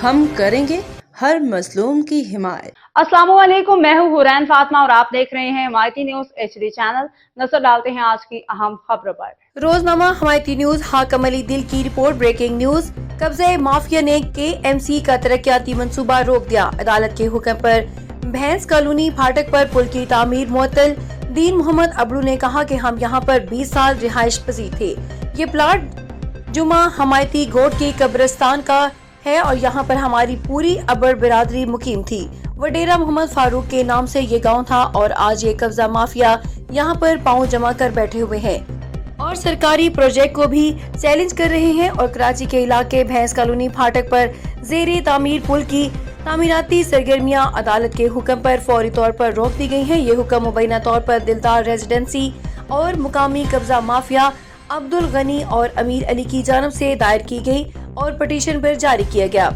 हम करेंगे हर मजलूम की हिमायत। अस्सलामुअलैकुम, मैं हूँ हुरैन फातिमा और आप देख रहे हैं हमायती न्यूज HD चैनल। नजर डालते हैं आज की अहम खबरों पर। रोजनामा हमायती न्यूज हाकम अली दिल की रिपोर्ट। ब्रेकिंग न्यूज, कब्जे माफिया ने KMC का तरक्याती मंसूबा रोक दिया। अदालत के हुक्म पर भैंस कॉलोनी फाटक पर पुल की तामीर मुअत्तल। दीन मोहम्मद अबड़ू ने कहा कि हम यहाँ पर 20 साल रिहाइश पजीर थे। ये प्लाट जुमा हमायती गोट के कब्रिस्तान का है और यहाँ पर हमारी पूरी अबर बिरादरी मुकीम थी। वडेरा मोहम्मद फारूक के नाम से ये गांव था और आज ये कब्जा माफिया यहाँ पर पांव जमा कर बैठे हुए हैं और सरकारी प्रोजेक्ट को भी चैलेंज कर रहे हैं। और कराची के इलाके भैंस कॉलोनी फाटक पर जेरे तामीर पुल की तामीराती सरगर्मियां अदालत के हुक्म पर फौरी तौर पर रोक दी गई हैं। ये हुक्म मुबैना तौर पर दिलदार रेजिडेंसी और मुकामी कब्जा माफिया अब्दुल गनी और अमीर अली की जानब से दायर की गई और पटिशन पर जारी किया गया।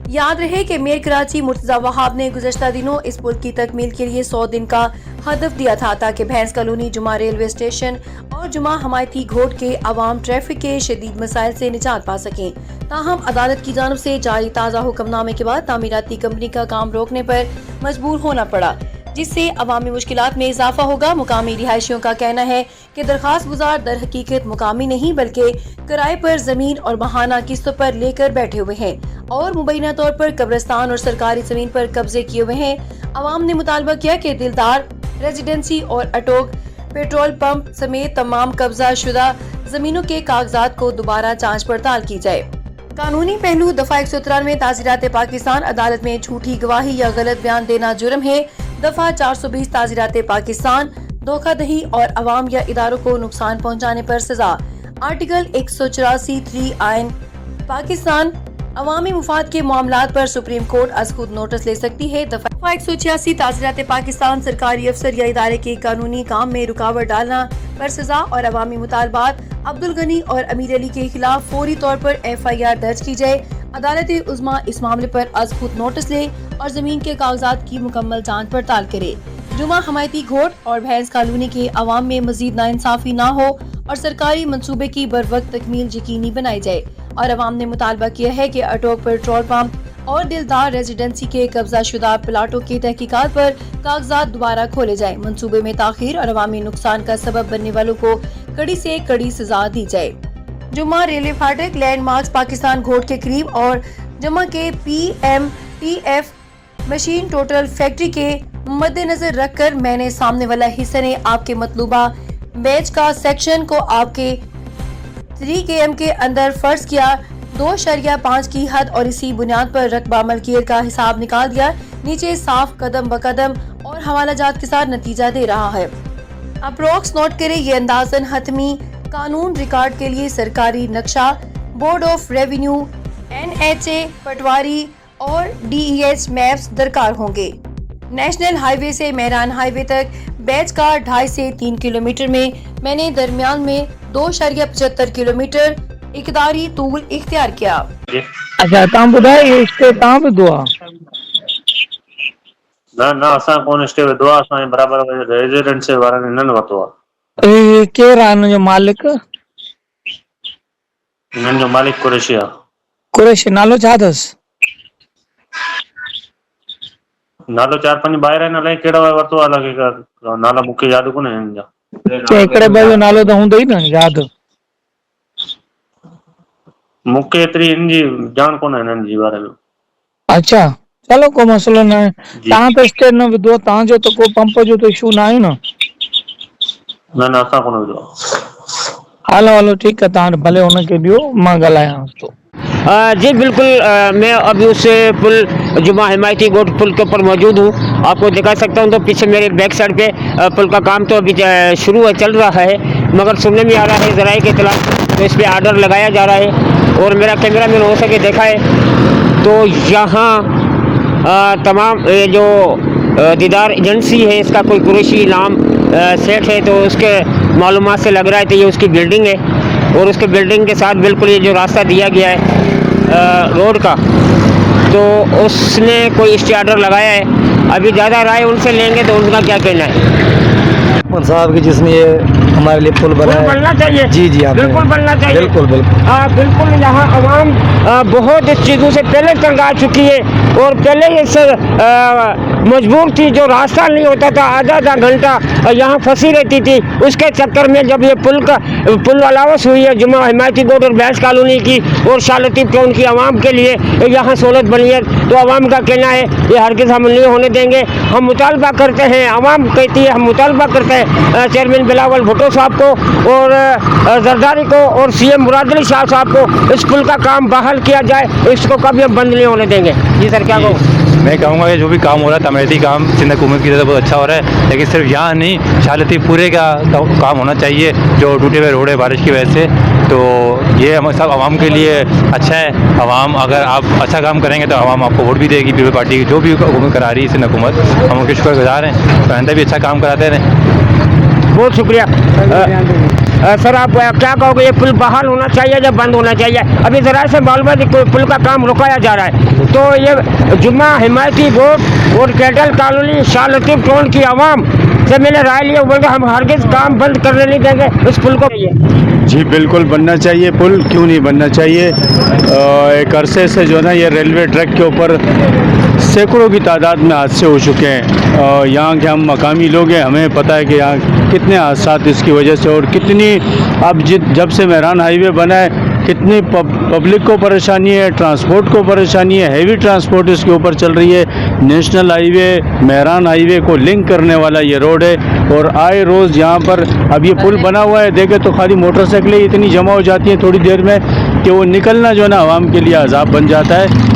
याद रहे कि मेयर कराची मुर्तजा वहाब ने गुज़श्ता दिनों इस पुल की तकमील के लिए 100 दिन का हदफ दिया था ताकि भैंस कॉलोनी जुमा रेलवे स्टेशन और जुमा हमायती घोट के अवाम ट्रैफिक के शदीद मसाइल से निजात पा सकें। ताहम अदालत की जानब से जारी ताज़ा हुक्मनामे के बाद तामीराती कंपनी का काम रोकने पर मजबूर होना पड़ा, जिससे अवामी मुश्किलात में इजाफा होगा। मुकामी रिहायशियों का कहना है कि दरखास्त गुजार दर हकीकत मुकामी नहीं बल्कि किराए पर जमीन और बहाना किस्तों पर लेकर बैठे हुए हैं और मुबैना तौर पर कब्रिस्तान और सरकारी जमीन पर कब्जे किए हुए हैं। अवाम ने मुतालबा किया कि दिलदार रेजिडेंसी और अटोक पेट्रोल पंप समेत तमाम कब्जा शुदा जमीनों के कागजात को दोबारा जाँच पड़ताल की जाए। कानूनी पहलू, दफा 193 ताजीरात पाकिस्तान, अदालत में झूठी गवाही या गलत बयान देना जुर्म है। दफा 420 ताजीरात पाकिस्तान, धोखाधड़ी और अवाम या इदारों को नुकसान पहुँचाने पर सजा। आर्टिकल 184(3) आइन पाकिस्तान, अवामी मुफाद के मामलात पर सुप्रीम कोर्ट अज खुद नोटिस ले सकती है। दफा 186 ताजीरात पाकिस्तान, सरकारी अफसर या इदारे के कानूनी काम में रुकावट डालना पर सजा और अवामी मुतालबात। अब्दुल गनी और अमीर अली के खिलाफ फौरी तौर पर FIR दर्ज की जाए। अदालत उज़्मा इस मामले पर अज खुद नोटिस ले और जमीन के कागजात की मुकम्मल जांच पड़ताल करे। जुमा हमायती घोट और भैंस कॉलोनी के अवाम में मजीद नाइंसाफी ना हो और सरकारी मंसूबे की बरवक्त तकमील यकीनी बनाई जाए। और अवाम ने मुतालबा किया है कि अटोक पेट्रोल पंप और दिलदार रेजिडेंसी के कब्जा शुदा प्लाटों की तहकीकात पर कागजात दोबारा खोले जाए। मंसूबे में ताखीर और अवामी नुकसान का सबब बनने वालों को कड़ी से कड़ी सजा दी जाए। जुम्मा रेलवे फाटक लैंडमार्क्स पाकिस्तान घोट के करीब और जमा के PMTF मशीन टोटल फैक्ट्री के मद्देनजर रखकर मैंने सामने वाला हिस्से ने आपके मतलूबा बैच का सेक्शन को आपके 3 km के अंदर फर्ज किया 2.5 की हद और इसी बुनियाद पर रकबा मलकियत का हिसाब निकाल दिया। नीचे साफ कदम ब कदम और हवाला जात के साथ नतीजा दे रहा है। अप्रोक्स नोट करें, ये अंदाजन हतमी कानून रिकॉर्ड के लिए सरकारी नक्शा, बोर्ड ऑफ रेवेन्यू, NHA पटवारी और DEH मैप्स दरकार होंगे। नेशनल हाईवे से मेहरान हाईवे तक बैच का 2.5 से 3 किलोमीटर में मैंने दरमियान में 2.75 किलोमीटर इकदारी तूल इख्तियार किया। अच्छा, तां ॿुधाए स्टे तां बि दुआ ना असां कोन स्टे विधो आहे, असां बराबर रेजिडेंसी वारनि हिननि वरितो आहे। केरु आहे हिन जो मालिक? हिननि जो मालिक कुरैशी आहे। कुरैशी नालो छा अथसि? नालो 4-5 ॿाहिरि आहिनि, अलाए कहिड़ा वरितो आहे, अलाए नाला मूंखे यादि कोन्हे हिननि जा। हिकिड़े ॿ जो नालो त हूंदो ई न यादि। मूंखे एतिरी हिन जी ॼाण कोन्हे हिननि जी बारे में। अच्छा, चलो को मसलो न आहे। तव्हां त स्टे न विधो, तव्हांजो त को पंप जो त इशू न आहे न? न असां कोन विधो। हलो ठीकु आहे, तव्हां भले हुनखे ॾियो, मां ॻाल्हायांसि थो। जी बिल्कुल, मैं अभी उस पुल जुमा हिमायती गोट पुल के ऊपर मौजूद हूँ। आपको दिखा सकता हूँ तो पीछे मेरे बैक साइड पे पुल का काम तो अभी शुरू है, चल रहा है, मगर सुनने में आ रहा है ज़राए के खिलाफ तो इस पर आर्डर लगाया जा रहा है। और मेरा कैमरा मैन हो सके देखा है तो यहाँ तमाम जो दीदार एजेंसी है, इसका कोई कुरैशी नाम सेठ है, तो उसके मालूमात से लग रहा है तो ये उसकी बिल्डिंग है। और उसके बिल्डिंग के साथ बिल्कुल ये जो रास्ता दिया गया है रोड का, तो उसने कोई स्टे आर्डर लगाया है। अभी ज़्यादा राय उनसे लेंगे तो उनका क्या कहना है। साहब की, जिसने ये हमारे लिए पुल बनाया। बनना चाहिए। जी हाँ, बिल्कुल बनना चाहिए। बिल्कुल बिल्कुल। यहाँ आवाम बहुत इस चीज़ों से पहले तंग आ चुकी है और पहले ये मजबूर थी, जो रास्ता नहीं होता था आधा घंटा यहाँ फंसी रहती थी। उसके चक्कर में जब ये पुल अलावस हुई है जुमा हिमायती गोड और बैंस कॉलोनी की और शाह लतीफ टाउन की आवाम के लिए यहाँ सहूलत बनी है, तो आवाम का कहना है ये हरगिज़ हम नहीं होने देंगे। हम मुतालबा करते हैं, आवाम कहती है हम मुतालबा करते हैं चेयरमैन बिलावल भुट्टो साहब को और जरदारी को और CM मुराद अली शाह साहब को इस पुल का काम बहाल किया जाए, इसको कभी हम बंद नहीं होने देंगे। जी सर, क्या कहूँ? मैं कहूँगा कि जो भी काम हो रहा है तमरीती काम सिंध हुकूमत की तरफ बहुत अच्छा हो रहा है, लेकिन सिर्फ यहाँ नहीं, शाह लतीफ पूरे का काम होना चाहिए। जो टूटे हुए रोड है बारिश की वजह से, तो ये हम सब आवाम के लिए अच्छा है। आवाम अगर आप अच्छा काम करेंगे तो आवाम आपको वोट भी देगी। पीपल पार्टी की जो भी हुकूमत करा रही है सिंध हुकूमत, हम उनके शुक्रगुजार हैं। तो आइंदा भी अच्छा काम कराते रहें। बहुत शुक्रिया। सर, आप क्या कहोगे, ये पुल बहाल होना चाहिए या बंद होना चाहिए? अभी ज़रा से मालूम पुल का काम रुकाया जा रहा है, तो ये जुम्मा हिमायती गोड और cattle colony Shah Latif town की आवाम से मैंने राय लिया, बोल हम हरगिज़ काम बंद करने नहीं देंगे इस पुल को। जी बिल्कुल बनना चाहिए पुल, क्यों नहीं बनना चाहिए। एक अरसे से जो है ना ये रेलवे ट्रैक के ऊपर सैकड़ों की तादाद में हादसे हो चुके हैं। यहाँ के हम मकामी लोग हैं, हमें पता है कि यहाँ कितने हादसा इसकी वजह से, और कितनी अब जब से मेहरान हाईवे बना है कितनी पब्लिक को परेशानी है, ट्रांसपोर्ट को परेशानी है। हैवी ट्रांसपोर्ट इसके ऊपर चल रही है। नेशनल हाईवे मेहरान हाईवे को लिंक करने वाला ये रोड है, और आए रोज़ यहाँ पर अब ये पुल बना हुआ है, देखे तो खाली मोटरसाइकिलें इतनी जमा हो जाती हैं थोड़ी देर में कि वो निकलना जो है ना आवाम के लिए अजाब बन जाता है।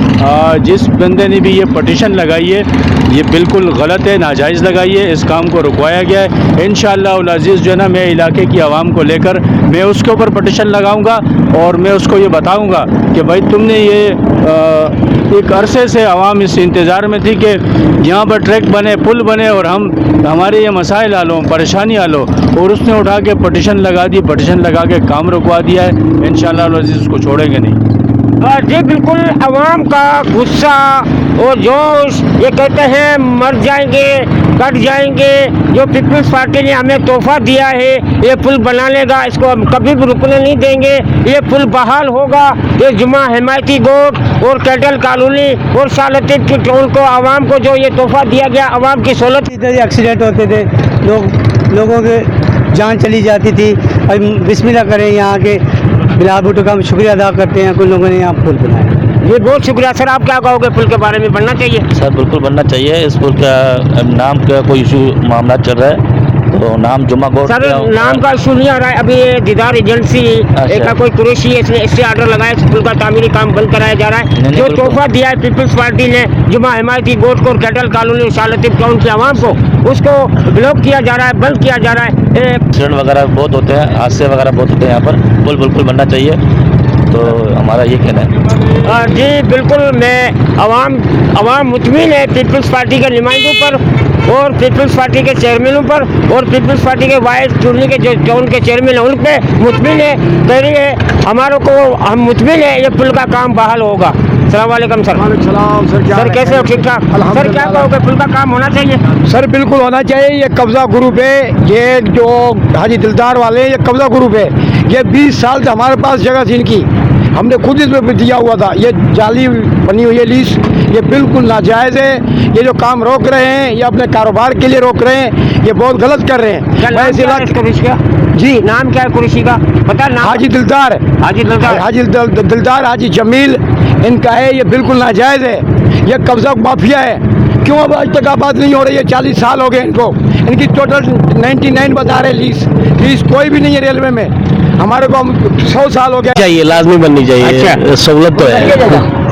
जिस बंदे ने भी ये पटिशन लगाई है ये बिल्कुल गलत है, नाजायज़ लगाई है। इस काम को रुकवाया गया है। इंशाअल्लाह उल अज़ीज़ जो है ना मैं इलाके की आवाम को लेकर मैं उसके ऊपर पटिशन लगाऊंगा और मैं उसको ये बताऊंगा कि भाई तुमने ये एक अरसे से आवाम इस इंतज़ार में थी कि यहाँ पर ट्रैक बने, पुल बने और हमारे ये मसाइल हल हों, परेशानी हल हो, और उसने उठा के पटिशन लगा दी, पटिशन लगा के काम रुकवा दिया है। इंशाअल्लाह उल अज़ीज़ उसको छोड़ेंगे नहीं। जी बिल्कुल, आवाम का गुस्सा और जोश, ये कहते हैं मर जाएंगे, कट जाएंगे। जो पीपल्स पार्टी ने हमें तोहफा दिया है ये पुल बनाने का, इसको हम कभी भी रुकने नहीं देंगे। ये पुल बहाल होगा। ये जुमा हिमायती गोड और कैटल कॉलोनी और शाह लतीफ की टाउन को, आवाम को जो ये तोहफा दिया गया, आवाम की सहूलत। इधर एक्सीडेंट होते थे, लोगों के जान चली जाती थी। अब बिस्मिल्लाह करें, यहाँ के बिलावल भुट्टो का हम शुक्रिया अदा करते हैं, कुछ लोगों ने यहाँ पुल बनाया। ये बहुत शुक्रिया। सर, आप क्या कहोगे पुल के बारे में? बनना चाहिए? सर बिल्कुल बनना चाहिए। इस पुल का नाम का कोई इशू मामला चल रहा है, तो नाम जुमा गोड। सर, नाम का इशू नहीं आ रहा है अभी। ये दीदार एजेंसी का कोई कुरैशी है, इसने इससे ऑर्डर लगाया, इस पुल का तामीरी काम बंद कराया जा रहा है। जो तोहफा दिया है पीपल्स पार्टी ने जुमा हिमायती गोड को और cattle colony Shah Latif town की आवाम को, उसको ब्लॉक किया जा रहा है, बंद किया जा रहा है। एक्सीडेंट वगैरह बहुत होते हैं, हादसे वगैरह बहुत होते हैं यहाँ पर। पुल बिल्कुल बनना चाहिए, तो हमारा ये कहना है। जी बिल्कुल, मैं आवाम मुतमिन है पीपल्स पार्टी के नुमाइंदों पर और पीपल्स पार्टी के चेयरमैनों पर और पीपल्स पार्टी के वाइस चुनने के जो टाउन के चेयरमैन हैं उन पर मुतमिन है। कह रही है हमारों को, हम मुतमिन है ये पुल का काम बहाल होगा। अस्सलाम वालेकुम सर। सर कैसे हो? ठीक ठाक। सर क्या कहोगे, पुल का काम होना चाहिए? सर बिल्कुल होना चाहिए। ये कब्जा ग्रुप है, ये जो हाजी दिलदार वाले हैं, ये कब्जा ग्रुप है। ये 20 साल से हमारे पास जगह थी इनकी, हमने खुद इसमें दिया हुआ था। ये जाली बनी हुई है लीज, ये बिल्कुल नाजायज़ है। ये जो काम रोक रहे हैं ये अपने कारोबार के लिए रोक रहे हैं, ये बहुत गलत कर रहे हैं। जी नाम क्या है कुरैशी का? पता नाम? हाजी दिलदार, हाजी दिलदार, हाजी जमील इनका है। ये बिल्कुल नाजायज़ है, ये कब्जा माफिया है। क्यों अब आज तक आबाद नहीं हो रही है? 40 साल हो गए इनको। इनकी टोटल 99 बता रहे लीज कोई भी नहीं है रेलवे में। हमारे को 100 साल हो गया। चाहिए, लाजमी बननी चाहिए। अच्छा, सहूलत तो है।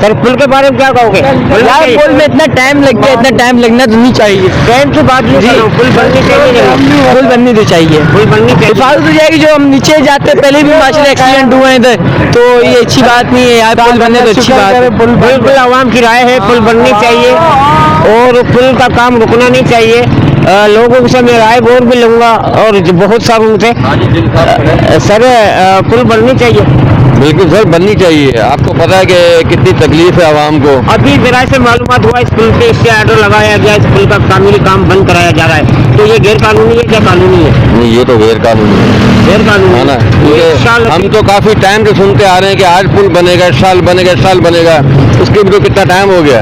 सर पुल के बारे में क्या कहोगे? यार पुल में इतना टाइम लग गया, इतना टाइम लगना तो नहीं चाहिए। टाइम की बात नहीं कर रहा हूं, पुल बननी चाहिए। पुल बननी तो चाहिए, पुल बननी चाहिए। फालतू तो जाएगी। जो हम नीचे जाते पहले भी माशरे एक्सीडेंट हुए हैं इधर, तो ये अच्छी बात नहीं है यार। पुल बनने तो अच्छी बात है। बिल्कुल आवाम की राय है पुल बननी चाहिए और पुल का काम रुकना नहीं चाहिए। लोगों से मैं राय और भी लूँगा और बहुत सारों से सर पुल बननी चाहिए। बिल्कुल सर, बननी चाहिए। आपको पता है कि कितनी तकलीफ है आवाम को। अभी मेरा से मालूमात हुआ इस पुल पे इससे ऑर्डर लगाया गया, इस पुल का कानूनी काम बंद कराया जा रहा है, तो ये गैर कानूनी है क्या कानूनी है? नहीं, ये तो गैर कानूनी है। गैर कानूनी है ना, क्योंकि हम तो काफी टाइम से सुनते आ रहे हैं कि आज पुल बनेगा, इस साल बनेगा, इस साल बनेगा। उसके भी तो कितना टाइम हो गया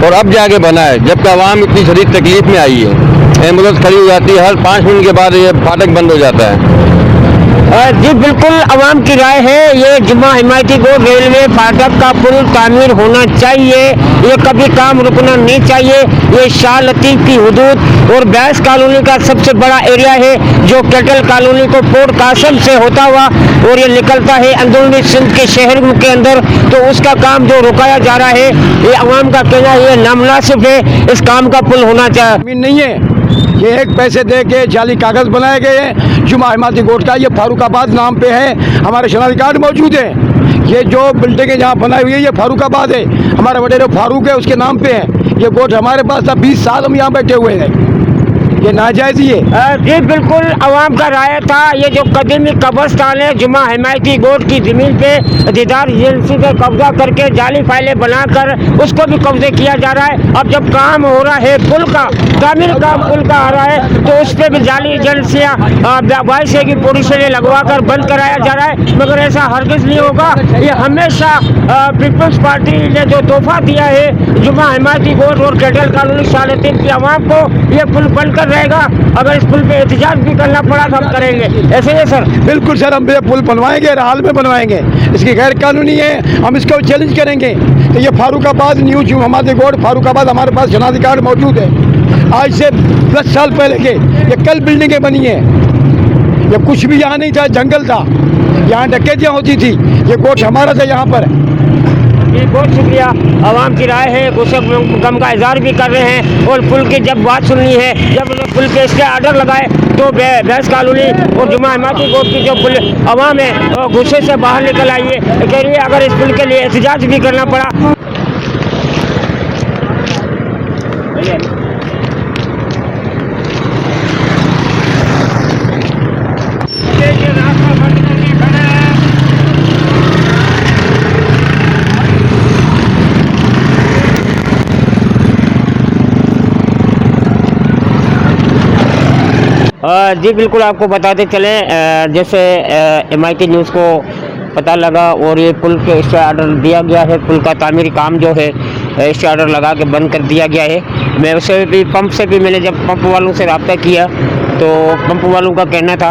और अब जाके बना है, जबकि आवाम इतनी शदीद तकलीफ में आई है। एम्बुलेंस खड़ी हो जाती है, हर 5 मिनट के बाद ये फाटक बंद हो जाता है। जी बिल्कुल, आवाम की राय है ये जुम्मा हिमायती गोड रेलवे फाटक का पुल तामीर होना चाहिए, ये कभी काम रुकना नहीं चाहिए। ये शाह लतीफ की हुदूद और बैस कॉलोनी का सबसे बड़ा एरिया है जो कैटल कॉलोनी को पोर्ट कासम से होता हुआ और ये निकलता है अंदरूनी सिंध के शहर के अंदर, तो उसका काम जो रुकाया जा रहा है, ये आवाम का कहना है ये नामुनासिब है, इस काम का पुल होना चाहिए। नहीं है, ये एक पैसे दे के जाली कागज बनाए गए हैं। जुमा हिमायती गोड का ये फारूकाबाद नाम पे है, हमारे शनाख्ती कार्ड मौजूद है। ये जो बिल्डिंग है जहाँ बनाई हुई है ये फारूकाबाद है, हमारे वडेरे फारूक है उसके नाम पे है। ये गोड हमारे पास था, 20 साल हम यहाँ बैठे हुए हैं, ये नाजायज ही है। जी बिल्कुल, आवाम का राय था ये जो कदीमी कब्रिस्तान है जुमा हिमायती गोड की जमीन पे दीदार एजेंसी पे कब्जा करके जाली फाइलें बनाकर उसको भी कब्जे किया जा रहा है। अब जब काम हो रहा है पुल का तामीर का पुल का आ रहा है तो उस पर भी जाली एजेंसियाँ वायसे की पोजीशन लगवा कर बंद कराया जा रहा है, मगर ऐसा हरगिज नहीं होगा। ये हमेशा पीपल्स पार्टी ने जो तोहफा दिया है जुमा हिमायती गोड और कैटल कॉलोनी शाह लतीफ की आवाम को, ये पुल बनकर रहेगा। अगर इस पुल पे एहतजाज भी करना पड़ा तो हम करेंगे, ऐसे ही सर? बिल्कुल सर, हम ये पुल बनवाएंगे, हाल में बनवाएंगे। इसकी गैर कानूनी है, हम इसको चैलेंज करेंगे। तो ये फारूकाबाद न्यू जुमा हिमायती गोड फारूकाबाद हमारे पास शनाख्ती कार्ड मौजूद है। आज से 10 साल पहले के ये कल बिल्डिंगें बनी है, ये कुछ भी यहाँ नहीं था, जंगल था, यहाँ डकैतियाँ होती थी। ये गोट हमारा था यहाँ पर। जी बहुत शुक्रिया, आवाम की राय है, गुस्से गम का इजहार भी कर रहे हैं। और पुल की जब बात सुननी है, जब पुल पे इसके ऑर्डर लगाए तो बैस कॉलोनी और जुमा हिमायती गोड की जो पुल आवाम है तो गुस्से से बाहर निकल आइए, कह रही है अगर इस पुल के लिए एहतजाज भी करना पड़ा। जी बिल्कुल, आपको बताते चले जैसे MIT न्यूज़ को पता लगा और ये पुल के इससे ऑर्डर दिया गया है, पुल का तामीरी काम जो है इससे ऑर्डर लगा के बंद कर दिया गया है। मैं उसे भी पंप से भी मैंने जब पंप वालों से रब्ता किया तो पंप वालों का कहना था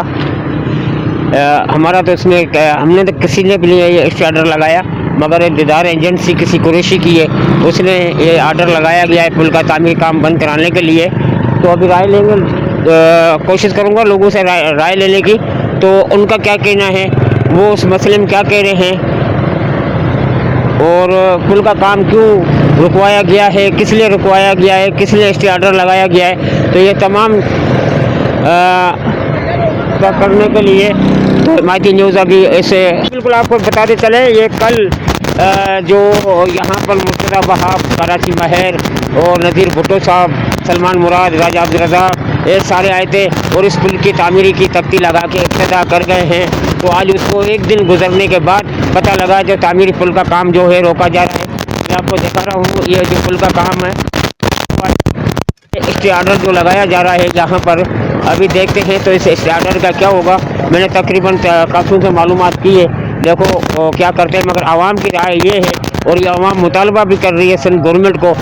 हमारा तो इसमें हमने तो किसी ने भी नहीं इससे ऑर्डर लगाया, मगर एक दीदार एजेंसी किसी कुरैशी की है उसने ये ऑर्डर लगाया गया है पुल का तामीरी काम बंद कराने के लिए। तो अभी राय लेंगे, कोशिश करूंगा लोगों से राय लेने की, तो उनका क्या कहना है, वो उस मसले में क्या कह रहे हैं और पुल का काम क्यों रुकवाया गया है, किस लिए रुकवाया गया है, किस लिए इससे ऑर्डर लगाया गया है। तो ये तमाम करने के लिए तो हिमायती न्यूज़ अभी ऐसे बिल्कुल आपको बताते चले, ये कल जो यहाँ पर मुर्तज़ा वहाब, कराची महर और नज़ीर भुट्टो साहब, सलमान मुराद, राजा अब्दुल रज़ाक ये सारे आए थे और इस पुल की तामीरी की तख्ती लगा के इब्तिदा कर गए हैं। तो आज उसको एक दिन गुजरने के बाद पता लगा जो तामीरी पुल का काम जो है रोका जा रहा है। मैं आपको दिखा रहा हूँ ये जो पुल का काम है, इसके ऑर्डर जो लगाया जा रहा है यहाँ पर, अभी देखते हैं तो इस ऑर्डर का क्या होगा। मैंने तकरीबन काफ़ी से मालूमात की है, देखो क्या करते हैं, मगर आवाम की राय ये है और ये आवाम मुतालबा भी कर रही है सिंध गवर्नमेंट को,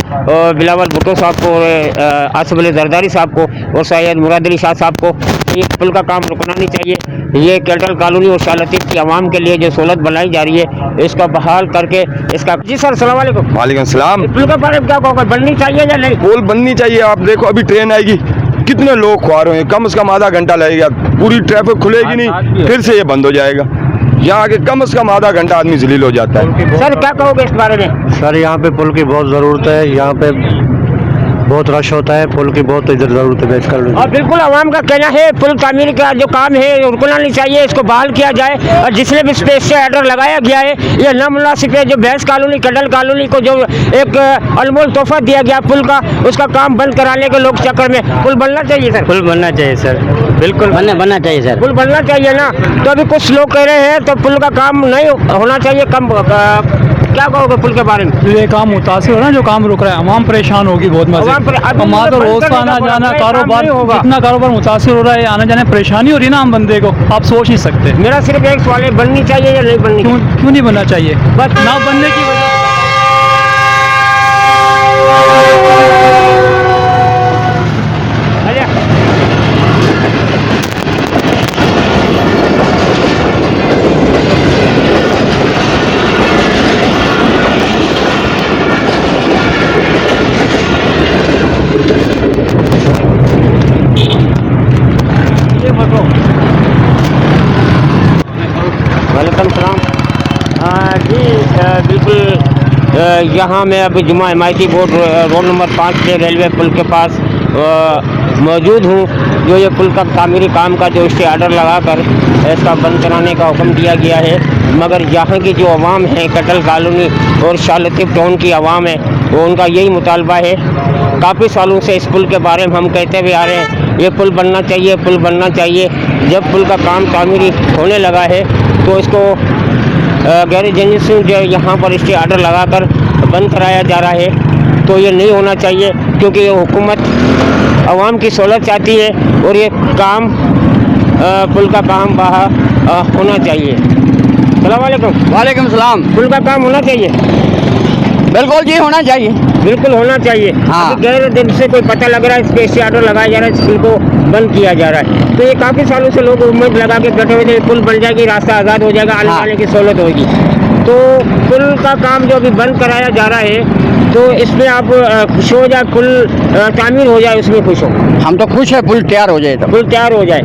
बिलावल भुट्टो साहब को और आसिफ अली जरदारी साहब को और सैयद मुराद अली शाह साहब को, ये पुल का काम रुकना नहीं चाहिए। ये कैटल कॉलोनी और शाह लतीफ की आवाम के लिए जो सहूलत बनाई जा रही है इसका बहाल करके इसका। जी सर, अस्सलाम वालेकुम। वालेकुम सलाम। पुल के बारे में क्या कहोगे, बननी चाहिए या नहीं? पुल बननी चाहिए। आप देखो अभी ट्रेन आएगी, कितने लोग ख्वार हुए, कम से कम आधा घंटा लगेगा, पूरी ट्रैफिक खुलेगी नहीं, फिर से ये बंद हो जाएगा। यहाँ आके कम से कम आधा घंटा आदमी जलील हो जाता है। सर क्या कहोगे इस बारे में? सर यहाँ पे पुल की बहुत ज़रूरत है, यहाँ पे बहुत रश होता है, पुल की बहुत इधर जरूरत है बेहतर करने की। और बिल्कुल आवाम का कहना है पुल तामीर का जो काम है रुकना नहीं चाहिए, इसको बहाल किया जाए। और जिसने भी स्पेस से ऑर्डर लगाया गया है यह नामुनासिब है। जो भैंस कॉलोनी कडल कॉलोनी को जो एक अनमोल तोहफा दिया गया पुल का, उसका काम बंद कराने के लोग चक्कर में पुल बनना चाहिए सर। पुल बनना चाहिए सर, बिल्कुल बनना चाहिए सर। पुल बनना चाहिए ना। तो अभी कुछ लोग कह रहे हैं तो पुल का काम नहीं होना चाहिए, कम क्या कहोगे पुल के बारे में? ये काम मुतासिर हो रहा है, जो काम रुक रहा है, आवाम परेशान होगी बहुत मजे। हमारा तो रोज का आना जाना कारोबार, जितना कारोबार मुतासिर हो रहा है, आने जाने परेशानी हो रही है ना आम बंदे को, आप सोच नहीं सकते। मेरा सिर्फ एक सवाल है, बननी चाहिए या नहीं बननी? क्यों नहीं बनना चाहिए? बस ना बनने की वजह वालेकुम सलाम जी। बिल्कुल यहाँ मैं अभी जुमा हिमायती बोर्ड रोड नंबर 5 के रेलवे पुल के पास मौजूद हूँ। जो ये पुल का तामीरी काम का जो इससे आर्डर लगाकर इसका बंद कराने का हुक्म दिया गया है, मगर यहाँ की जो आवाम है कटल कॉलोनी और शाह लतीफ़ टाउन की आवाम है, वो उनका यही मुतालबा है। काफ़ी सालों से इस पुल के बारे में हम कहते हुए आ रहे हैं, ये पुल बनना चाहिए, पुल बनना चाहिए। जब पुल का काम तामीरी होने लगा है तो इसको गैर एजेंसी जो यहाँ पर इसके आर्डर लगाकर बंद कराया जा रहा है, तो ये नहीं होना चाहिए, क्योंकि ये हुकूमत आवाम की सहूलत चाहती है और ये काम पुल का काम होना चाहिए। सलाम वालेकुम। वालेकुम सलाम। पुल का काम होना चाहिए? बिल्कुल जी होना चाहिए, बिल्कुल होना चाहिए। हाँ। अभी गैर दिन से कोई पता लग रहा है स्पेस ऑर्डर लगाया जा रहा है, इस पुल को बंद किया जा रहा है, तो ये काफ़ी सालों से लोग उम्मीद लगा के बैठे हुए थे पुल बन जाएगी, रास्ता आज़ाद हो जाएगा, आने जाने की सहूलत होगी। तो पुल का काम जो अभी बंद कराया जा रहा है, तो इसमें आप खुश हो या पुल तामीर हो जाए उसमें खुश हो? हम तो खुश है, पुल तैयार हो जाए तो। पुल तैयार हो जाए,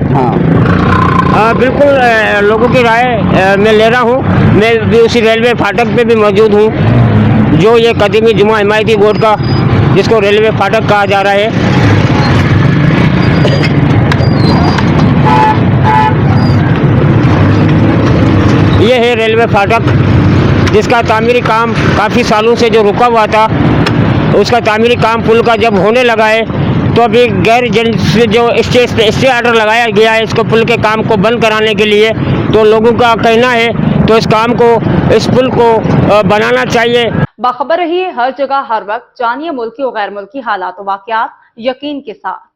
हाँ बिल्कुल लोगों की राय मैं ले रहा हूँ। मैं भी उसी रेलवे फाटक पे भी मौजूद हूँ, जो ये कदीमी जुमा हिमायती बोर्ड का, जिसको रेलवे फाटक कहा जा रहा है। ये है रेलवे फाटक, जिसका तामीरी काम काफ़ी सालों से जो रुका हुआ था, उसका तामीरी काम पुल का जब होने लगा है, तो अभी गैर एजेंसी जो स्टे ऑर्डर लगाया गया है इसको पुल के काम को बंद कराने के लिए, तो लोगों का कहना है तो इस काम को, इस पुल को बनाना चाहिए। बाखबर रहिए हर जगह हर वक्त, जानिए मुल्की और गैर मुल्की हालात और वाक़यात यकीन के साथ।